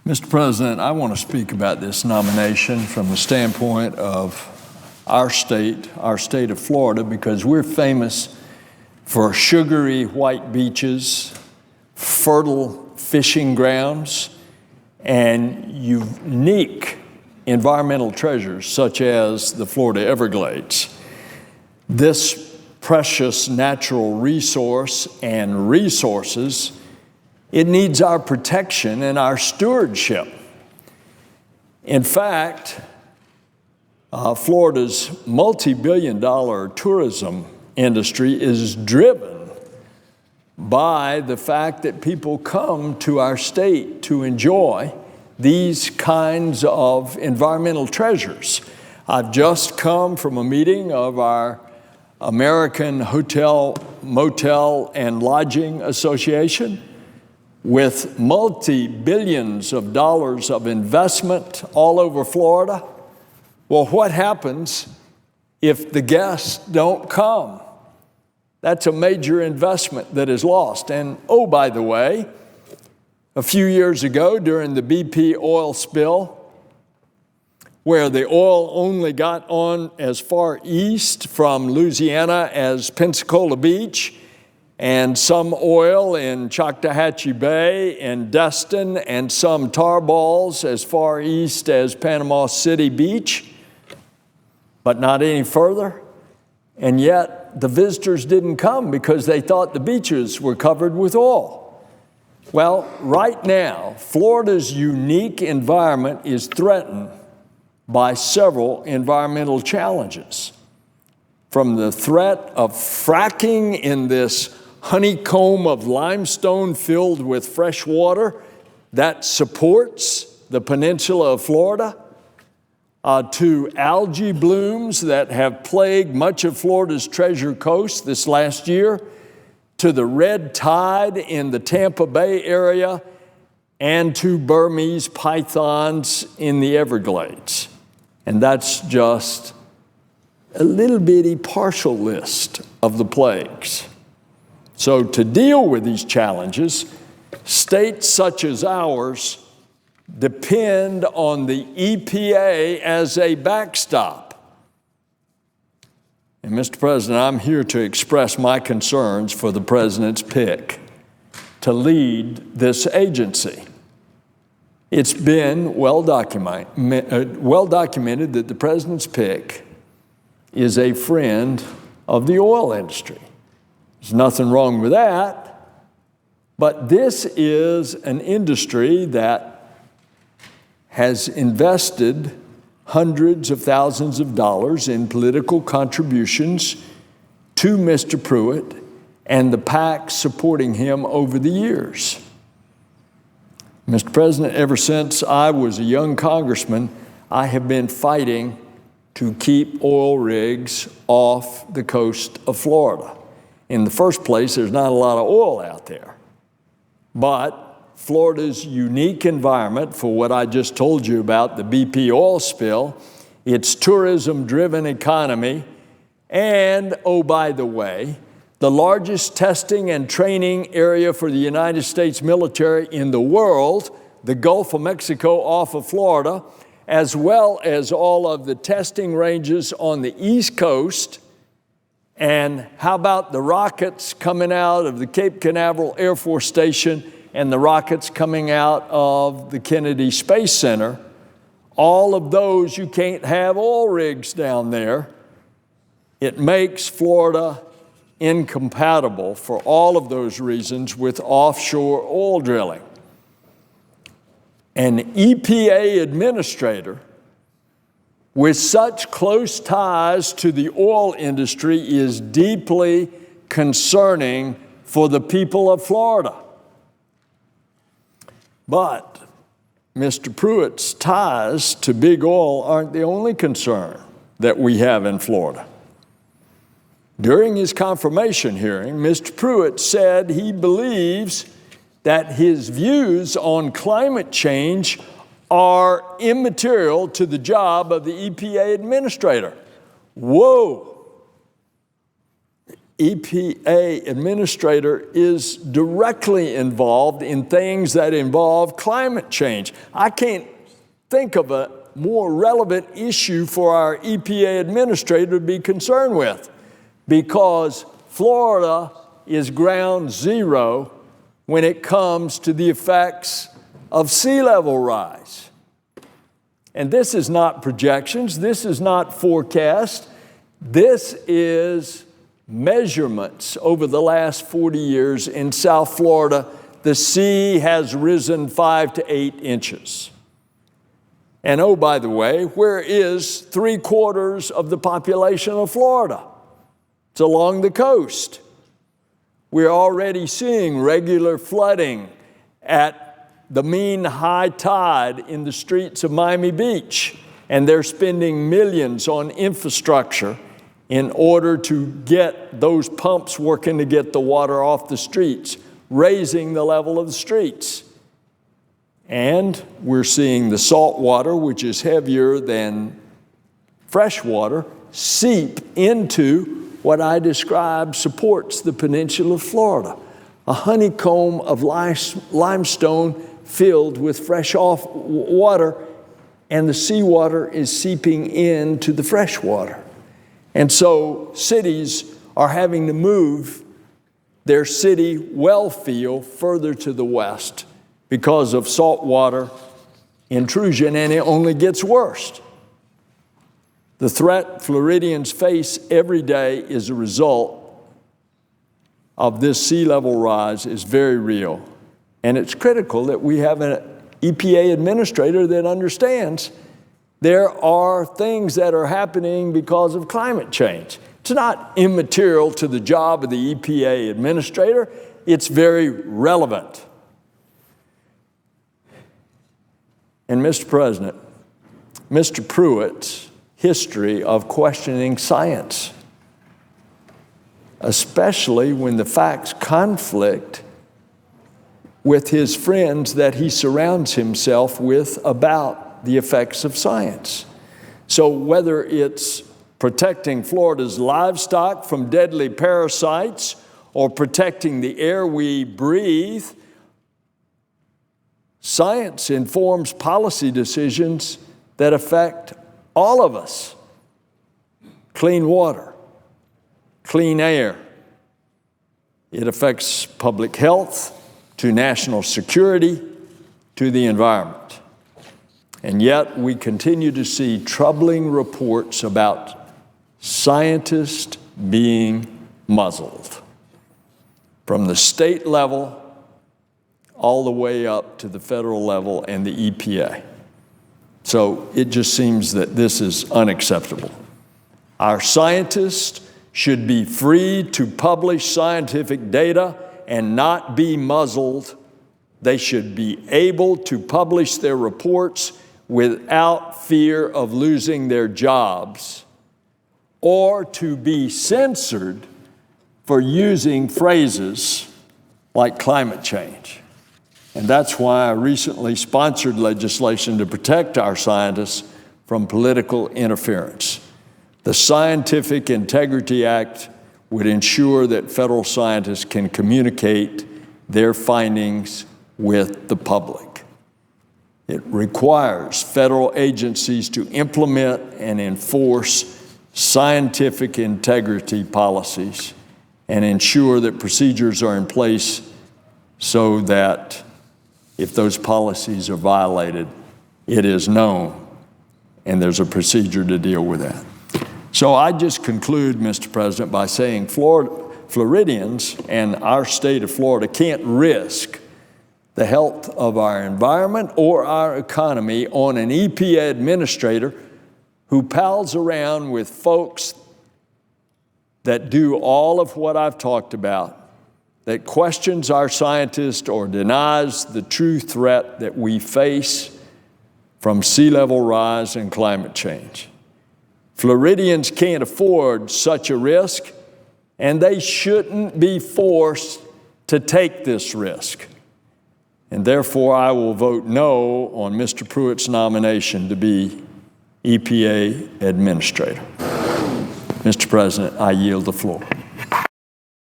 Mr. President, I want to speak about this nomination from the standpoint of our state of Florida, because we're famous for sugary white beaches, fertile fishing grounds, and unique environmental treasures such as the Florida Everglades. This precious natural resource and resources, it needs our protection and our stewardship. In fact, Florida's multi-billion-dollar tourism industry is driven by the fact that people come to our state to enjoy these kinds of environmental treasures. I've just come from a meeting of our American Hotel, Motel, and Lodging Association, with multi-billions of dollars of investment all over Florida. Well, what happens if the guests don't come? That's a major investment that is lost. And oh, by the way, a few years ago during the BP oil spill, where the oil only got on as far east from Louisiana as Pensacola Beach, and some oil in Choctawhatchee Bay and Destin, and some tar balls as far east as Panama City Beach, but not any further. And yet the visitors didn't come because they thought the beaches were covered with oil. Well, right now, Florida's unique environment is threatened by several environmental challenges. From the threat of fracking in this honeycomb of limestone filled with fresh water that supports the peninsula of Florida, to algae blooms that have plagued much of Florida's Treasure Coast this last year, to the red tide in the Tampa Bay area, and to Burmese pythons in the Everglades. And that's just a little bitty partial list of the plagues. So to deal with these challenges, states such as ours depend on the EPA as a backstop. And Mr. President, I'm here to express my concerns for the President's pick to lead this agency. It's been well documented that the President's pick is a friend of the oil industry. There's nothing wrong with that, but this is an industry that has invested hundreds of thousands of dollars in political contributions to Mr. Pruitt and the PAC supporting him over the years. Mr. President, ever since I was a young congressman, I have been fighting to keep oil rigs off the coast of Florida. In the first place, there's not a lot of oil out there. But Florida's unique environment, for what I just told you about the BP oil spill, its tourism-driven economy, and, oh, by the way, the largest testing and training area for the United States military in the world, the Gulf of Mexico off of Florida, as well as all of the testing ranges on the East Coast. And how about the rockets coming out of the Cape Canaveral Air Force Station and the rockets coming out of the Kennedy Space Center? All of those, you can't have oil rigs down there. It makes Florida incompatible for all of those reasons with offshore oil drilling. An EPA administrator with such close ties to the oil industry is deeply concerning for the people of Florida. But Mr. Pruitt's ties to big oil aren't the only concern that we have in Florida. During his confirmation hearing, Mr. Pruitt said he believes that his views on climate change are immaterial to the job of the EPA administrator. Whoa! EPA administrator is directly involved in things that involve climate change. I can't think of a more relevant issue for our EPA administrator to be concerned with, because Florida is ground zero when it comes to the effects of sea level rise. And this is not projections, this is not forecast, this is measurements over the last 40 years in South Florida. The sea has risen 5 to 8 inches. And oh, by the way, where is 3/4 of the population of Florida? It's along the coast. We're already seeing regular flooding at the mean high tide in the streets of Miami Beach, and they're spending millions on infrastructure in order to get those pumps working to get the water off the streets, raising the level of the streets. And we're seeing the salt water, which is heavier than fresh water, seep into what I describe supports the peninsula of Florida, a honeycomb of limestone filled with fresh off water, and the seawater is seeping into the fresh water. And so cities are having to move their city well field further to the west because of saltwater intrusion, and it only gets worse. The threat Floridians face every day as a result of this sea level rise is very real. And it's critical that we have an EPA administrator that understands there are things that are happening because of climate change. It's not immaterial to the job of the EPA administrator. It's very relevant. And Mr. President, Mr. Pruitt's history of questioning science, especially when the facts conflict with his friends that he surrounds himself with about the effects of science. So whether it's protecting Florida's livestock from deadly parasites or protecting the air we breathe, science informs policy decisions that affect all of us. Clean water, clean air. It affects public health, to national security, to the environment. And yet we continue to see troubling reports about scientists being muzzled from the state level all the way up to the federal level and the EPA. So it just seems that this is unacceptable. Our scientists should be free to publish scientific data and not be muzzled. They should be able to publish their reports without fear of losing their jobs or to be censored for using phrases like climate change. And that's why I recently sponsored legislation to protect our scientists from political interference. The Scientific Integrity Act would ensure that federal scientists can communicate their findings with the public. It requires federal agencies to implement and enforce scientific integrity policies and ensure that procedures are in place so that if those policies are violated, it is known and there's a procedure to deal with that. So I just conclude, Mr. President, by saying Floridians and our state of Florida can't risk the health of our environment or our economy on an EPA administrator who pals around with folks that do all of what I've talked about, that questions our scientists or denies the true threat that we face from sea level rise and climate change. Floridians can't afford such a risk, and they shouldn't be forced to take this risk. And therefore, I will vote no on Mr. Pruitt's nomination to be EPA Administrator. Mr. President, I yield the floor.